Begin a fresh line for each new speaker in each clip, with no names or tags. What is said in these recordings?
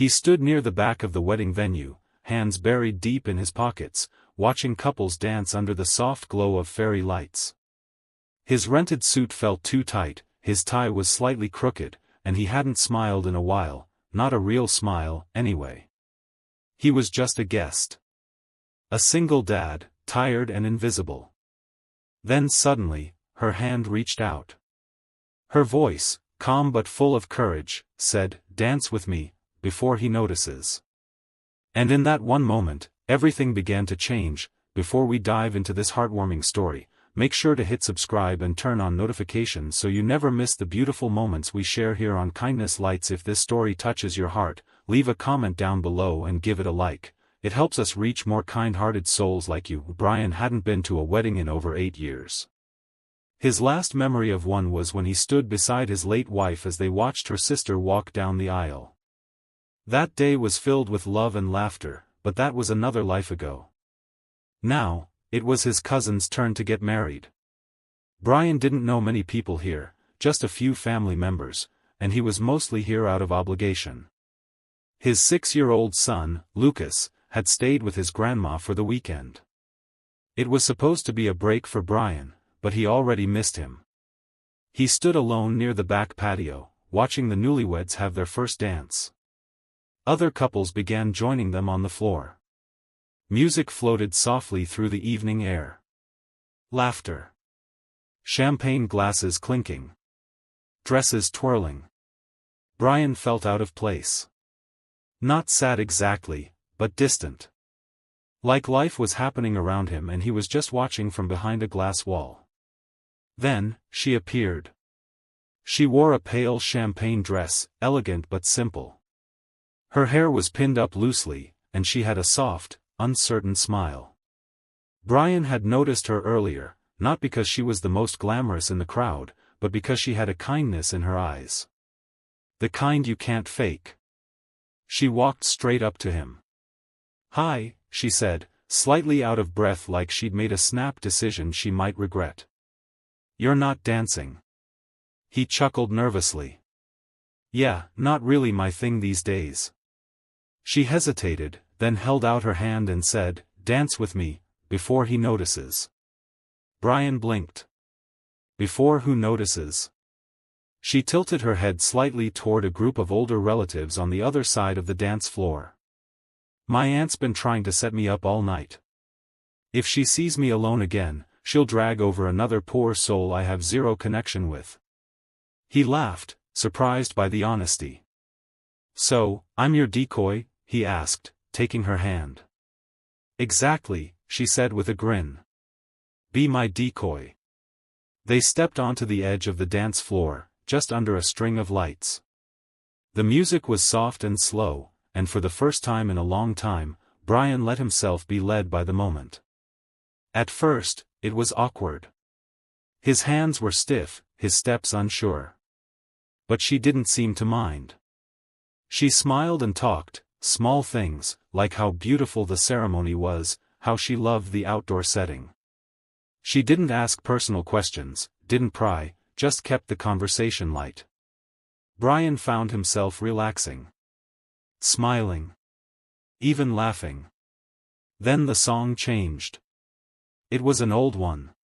He stood near the back of the wedding venue, hands buried deep in his pockets, watching couples dance under the soft glow of fairy lights. His rented suit felt too tight, his tie was slightly crooked, and he hadn't smiled in a while, not a real smile, anyway. He was just a guest. A single dad, tired and invisible. Then suddenly, her hand reached out. Her voice, calm but full of courage, said, "Dance with me, before he notices." And in that one moment, everything began to change. Before we dive into this heartwarming story, make sure to hit subscribe and turn on notifications so you never miss the beautiful moments we share here on Kindness Lights. If this story touches your heart, leave a comment down below and give it a like. It helps us reach more kind-hearted souls like you. Brian hadn't been to a wedding in over 8 years. His last memory of one was when he stood beside his late wife as they watched her sister walk down the aisle. That day was filled with love and laughter, but that was another life ago. Now, it was his cousin's turn to get married. Brian didn't know many people here, just a few family members, and he was mostly here out of obligation. His 6-year-old son, Lucas, had stayed with his grandma for the weekend. It was supposed to be a break for Brian, but he already missed him. He stood alone near the back patio, watching the newlyweds have their first dance. Other couples began joining them on the floor. Music floated softly through the evening air. Laughter. Champagne glasses clinking. Dresses twirling. Brian felt out of place. Not sad exactly, but distant. Like life was happening around him and he was just watching from behind a glass wall. Then, she appeared. She wore a pale champagne dress, elegant but simple. Her hair was pinned up loosely, and she had a soft, uncertain smile. Brian had noticed her earlier, not because she was the most glamorous in the crowd, but because she had a kindness in her eyes. The kind you can't fake. She walked straight up to him. "Hi," she said, slightly out of breath like she'd made a snap decision she might regret. "You're not dancing." He chuckled nervously. "Yeah, not really my thing these days." She hesitated, then held out her hand and said, "Dance with me, before he notices." Brian blinked. Before who notices? She tilted her head slightly toward a group of older relatives on the other side of the dance floor. "My aunt's been trying to set me up all night. If she sees me alone again, she'll drag over another poor soul I have zero connection with." He laughed, surprised by the honesty. "So, I'm your decoy?" he asked, taking her hand. "Exactly," she said with a grin. "Be my decoy." They stepped onto the edge of the dance floor, just under a string of lights. The music was soft and slow, and for the first time in a long time, Brian let himself be led by the moment. At first, it was awkward. His hands were stiff, his steps unsure. But she didn't seem to mind. She smiled and talked, small things, like how beautiful the ceremony was, how she loved the outdoor setting. She didn't ask personal questions, didn't pry, just kept the conversation light. Brian found himself relaxing. Smiling. Even laughing. Then the song changed. It was an old one.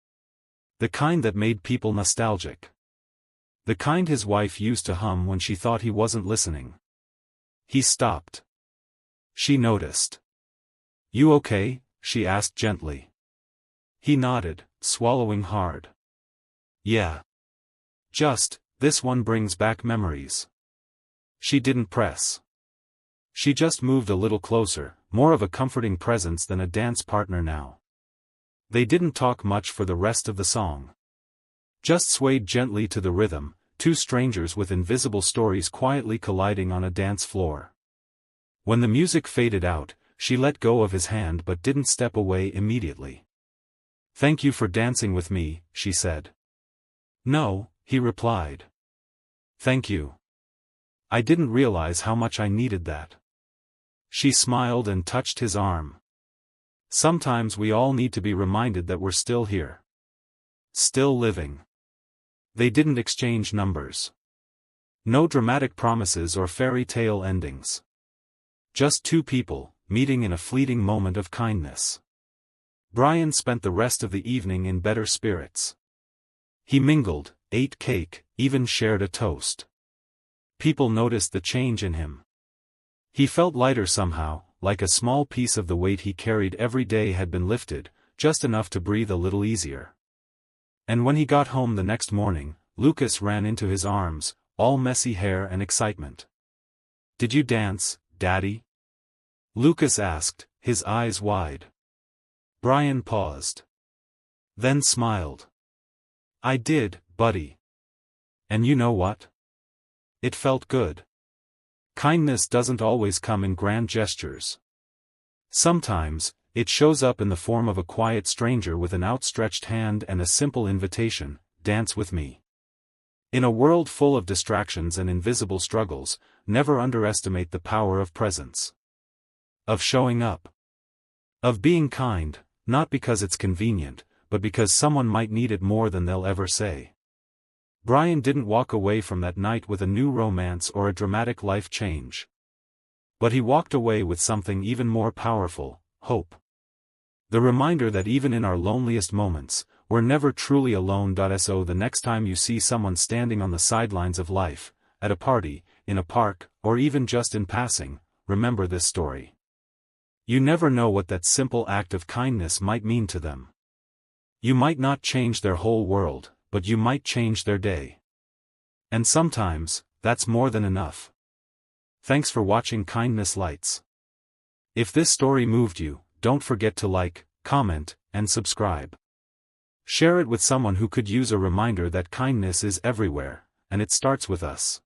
The kind that made people nostalgic. The kind his wife used to hum when she thought he wasn't listening. He stopped. She noticed. "You okay?" she asked gently. He nodded, swallowing hard. "Yeah. Just, this one brings back memories." She didn't press. She just moved a little closer, more of a comforting presence than a dance partner now. They didn't talk much for the rest of the song. Just swayed gently to the rhythm, two strangers with invisible stories quietly colliding on a dance floor. When the music faded out, she let go of his hand but didn't step away immediately. "Thank you for dancing with me," she said. "No," he replied. "Thank you. I didn't realize how much I needed that." She smiled and touched his arm. "Sometimes we all need to be reminded that we're still here. Still living." They didn't exchange numbers. No dramatic promises or fairy tale endings. Just two people, meeting in a fleeting moment of kindness. Brian spent the rest of the evening in better spirits. He mingled, ate cake, even shared a toast. People noticed the change in him. He felt lighter somehow, like a small piece of the weight he carried every day had been lifted, just enough to breathe a little easier. And when he got home the next morning, Lucas ran into his arms, all messy hair and excitement. "Did you dance, Daddy?" Lucas asked, his eyes wide. Brian paused. Then smiled. "I did, buddy. And you know what? It felt good." Kindness doesn't always come in grand gestures. Sometimes, it shows up in the form of a quiet stranger with an outstretched hand and a simple invitation, "Dance with me." In a world full of distractions and invisible struggles, never underestimate the power of presence. Of showing up. Of being kind, not because it's convenient, but because someone might need it more than they'll ever say. Brian didn't walk away from that night with a new romance or a dramatic life change. But he walked away with something even more powerful, hope. The reminder that even in our loneliest moments, we're never truly alone. So the next time you see someone standing on the sidelines of life, at a party, in a park, or even just in passing, remember this story. You never know what that simple act of kindness might mean to them. You might not change their whole world, but you might change their day. And sometimes, that's more than enough. Thanks for watching Kindness Lights. If this story moved you, don't forget to like, comment, and subscribe. Share it with someone who could use a reminder that kindness is everywhere, and it starts with us.